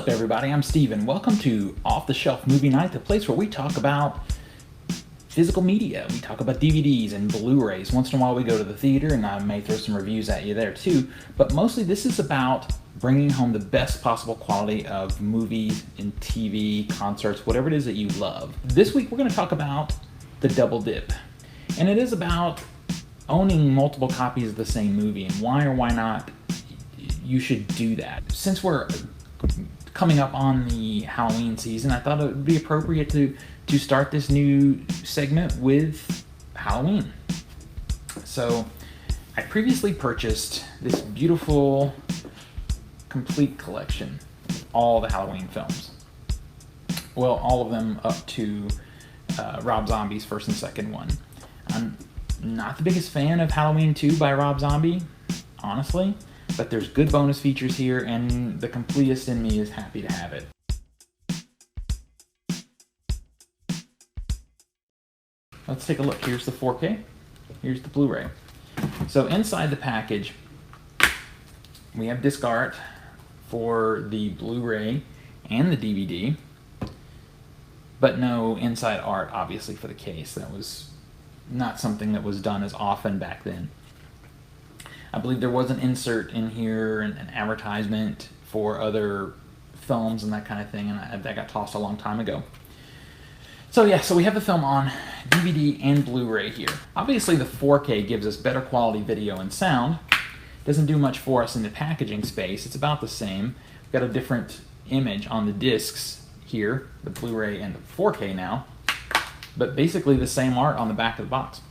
up, everybody? I'm Steven. Welcome to Off the Shelf Movie Night, the place where we talk about physical media. We talk about DVDs and Blu-rays. Once in a while we go to the theater, and I may throw some reviews at you there too. But mostly this is about bringing home the best possible quality of movies and TV, concerts, whatever it is that you love. This week we're going to talk about the double dip. And it is about owning multiple copies of the same movie and why or why not you should do that. Since we're coming up on the Halloween season, I thought it would be appropriate to start this new segment with Halloween. So I previously purchased this beautiful complete collection of all the Halloween films. Well, all of them up to Rob Zombie's first and second one. I'm not the biggest fan of Halloween 2 by Rob Zombie, honestly, but there's good bonus features here, and the completist in me is happy to have it. Let's take a look. Here's the 4K. Here's the Blu-ray. So inside the package, we have disc art for the Blu-ray and the DVD, but no inside art, obviously, for the case. That was not something that was done as often back then. I believe there was an insert in here, an advertisement for other films and that kind of thing, and that got tossed a long time ago. So yeah, so we have the film on DVD and Blu-ray here. Obviously the 4K gives us better quality video and sound. Doesn't do much for us in the packaging space. It's about the same. We've got a different image on the discs here, the Blu-ray and the 4K now, but basically the same art on the back of the box.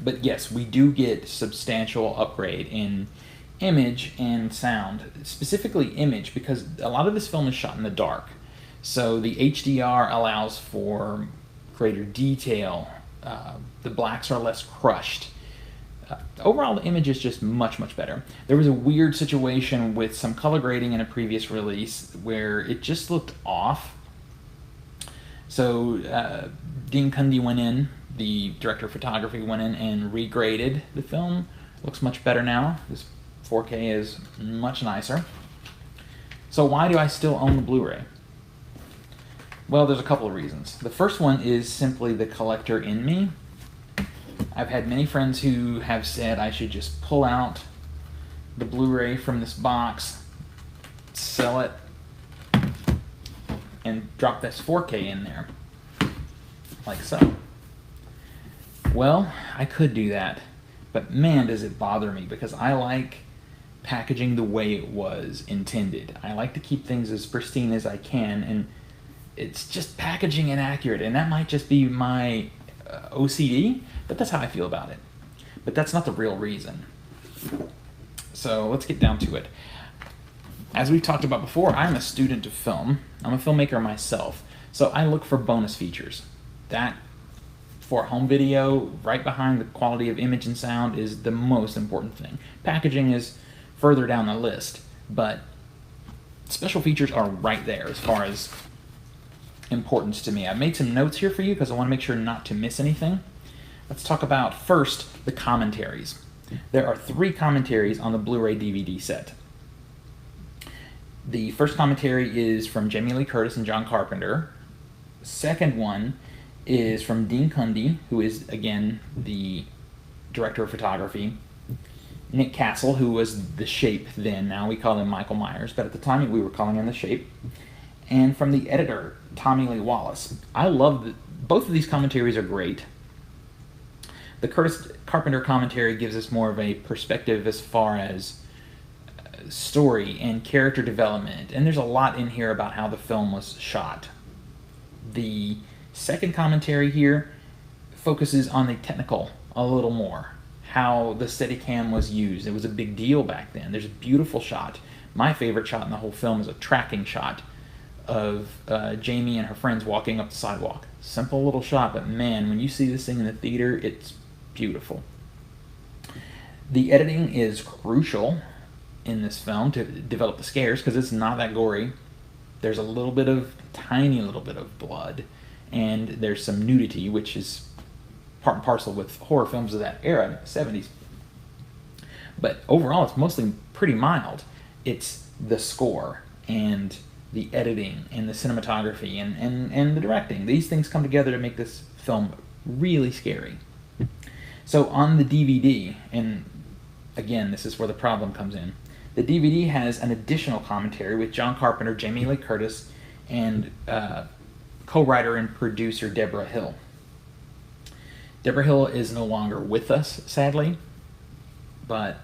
But yes, we do get substantial upgrade in image and sound, specifically image, because a lot of this film is shot in the dark. So the HDR allows for greater detail. The blacks are less crushed. Overall, the image is just much, much better. There was a weird situation with some color grading in a previous release where it just looked off. So Dean Cundey went in, the director of photography went in and regraded the film. Looks much better now. This 4K is much nicer. So why do I still own the Blu-ray? Well, there's a couple of reasons. The first one is simply the collector in me. I've had many friends who have said I should just pull out the Blu-ray from this box, sell it, and drop this 4K in there, like so. Well, I could do that, but man, does it bother me, because I like packaging the way it was intended. I like to keep things as pristine as I can, and it's just packaging inaccurate, and that might just be my OCD, but that's how I feel about it. But that's not the real reason. So let's get down to it. As we've talked about before, I'm a student of film. I'm a filmmaker myself, so I look for bonus features. That, for home video, right behind the quality of image and sound, is the most important thing. Packaging is further down the list, but special features are right there as far as importance to me. I've made some notes here for you because I want to make sure not to miss anything. Let's talk about first the commentaries. There are 3 commentaries on the Blu-ray DVD set. The first commentary is from Jamie Lee Curtis and John Carpenter. The second one is from Dean Cundey, who is, again, the director of photography. Nick Castle, who was The Shape then. Now we call him Michael Myers, but at the time we were calling him The Shape. And from the editor, Tommy Lee Wallace. I love both of these commentaries are great. The Curtis Carpenter commentary gives us more of a perspective as far as story and character development, and there's a lot in here about how the film was shot. The second commentary here focuses on the technical a little more, how the Steadicam was used. It was a big deal back then. There's a beautiful shot. My favorite shot in the whole film is a tracking shot of Jamie and her friends walking up the sidewalk. Simple little shot, but man, when you see this thing in the theater, it's beautiful. The editing is crucial in this film to develop the scares, because it's not that gory. There's a little bit of, tiny little bit of blood, and there's some nudity, which is part and parcel with horror films of that era, the 70s. But overall, it's mostly pretty mild. It's the score and the editing and the cinematography and the directing. These things come together to make this film really scary. So on the DVD, and again, this is where the problem comes in, the DVD has an additional commentary with John Carpenter, Jamie Lee Curtis, and co-writer and producer Deborah Hill. Deborah Hill is no longer with us, sadly, but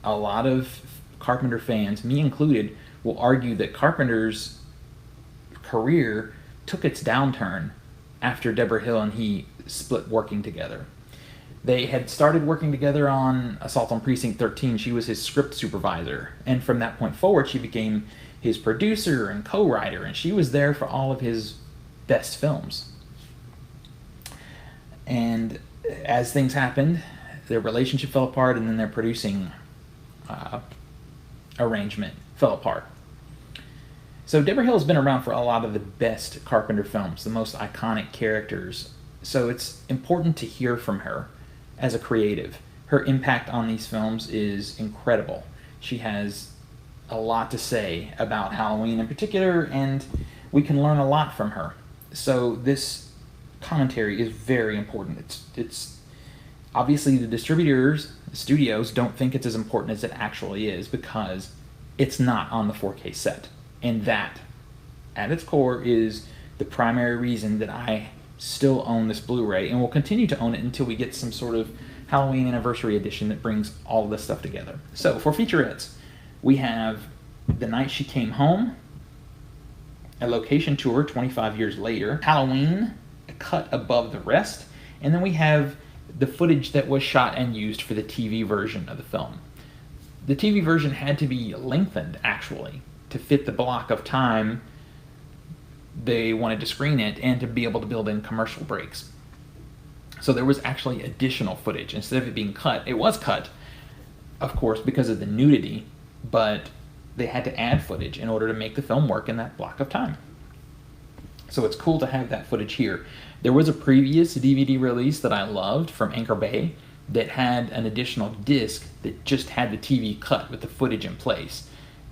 a lot of Carpenter fans, me included, will argue that Carpenter's career took its downturn after Deborah Hill and he split working together. They had started working together on Assault on Precinct 13. She was his script supervisor, and from that point forward, she became his producer and co-writer, and she was there for all of his best films. And as things happened, their relationship fell apart, and then their producing arrangement fell apart. So Deborah Hill has been around for a lot of the best Carpenter films, the most iconic characters. So it's important to hear from her as a creative. Her impact on these films is incredible. She has a lot to say about Halloween in particular, and we can learn a lot from her. So this commentary is very important. It's obviously the distributors, the studios, don't think it's as important as it actually is because it's not on the 4K set. And that, at its core, is the primary reason that I still own this Blu-ray and will continue to own it until we get some sort of Halloween anniversary edition that brings all of this stuff together. So for featurettes, we have The Night She Came Home, a location tour 25 years later, Halloween, a cut above the rest, and then we have the footage that was shot and used for the TV version of the film. The TV version had to be lengthened, actually, to fit the block of time they wanted to screen it and to be able to build in commercial breaks. So there was actually additional footage. Instead of it being cut, it was cut, of course, because of the nudity, but they had to add footage in order to make the film work in that block of time. So it's cool to have that footage here. There was a previous DVD release that I loved from Anchor Bay that had an additional disc that just had the TV cut with the footage in place.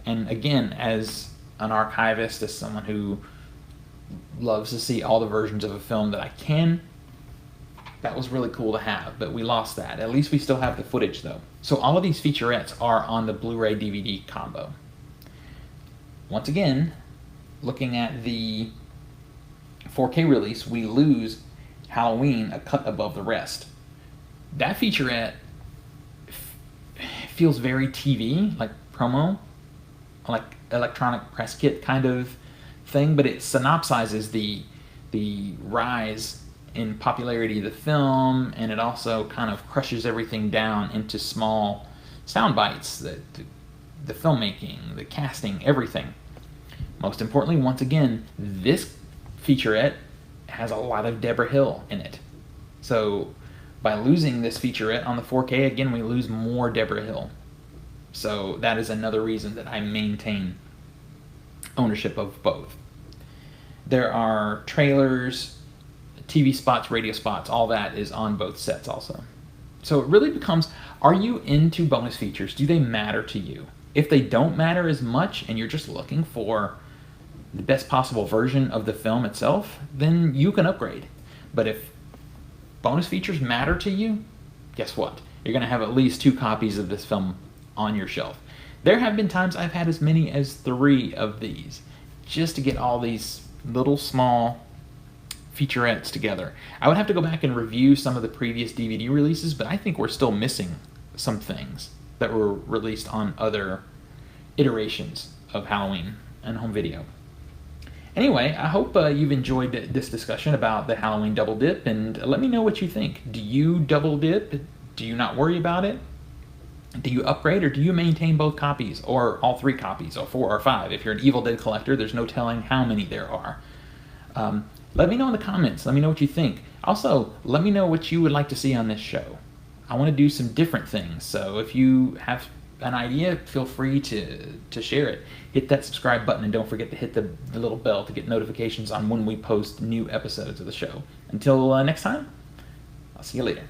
And again, as an archivist, as someone who loves to see all the versions of a film that I can, that was really cool to have, but we lost that. At least we still have the footage though. So all of these featurettes are on the Blu-ray DVD combo. Once again, looking at the 4K release, we lose Halloween, a cut above the rest. That featurette feels very TV, like promo, like electronic press kit kind of thing, but it synopsizes the rise in popularity of the film, and it also kind of crushes everything down into small sound bites, the filmmaking, the casting, everything. Most importantly, once again, this featurette has a lot of Deborah Hill in it. So by losing this featurette on the 4K, again, we lose more Deborah Hill. So that is another reason that I maintain ownership of both. There are trailers, TV spots, radio spots, all that is on both sets also. So it really becomes, are you into bonus features? Do they matter to you? If they don't matter as much and you're just looking for the best possible version of the film itself, then you can upgrade. But if bonus features matter to you, guess what? You're going to have at least 2 copies of this film on your shelf. There have been times I've had as many as 3 of these just to get all these little small featurettes together. I would have to go back and review some of the previous DVD releases, but I think we're still missing some things that were released on other iterations of Halloween and home video. Anyway, I hope you've enjoyed this discussion about the Halloween double dip, and let me know what you think. Do you double dip? Do you not worry about it? Do you upgrade, or do you maintain both copies, or all 3 copies, or 4 or 5? If you're an Evil Dead collector, there's no telling how many there are. Let me know in the comments. Let me know what you think. Also, let me know what you would like to see on this show. I want to do some different things, so if you have an idea, feel free to share it. Hit that subscribe button, and don't forget to hit the little bell to get notifications on when we post new episodes of the show. Until next time, I'll see you later.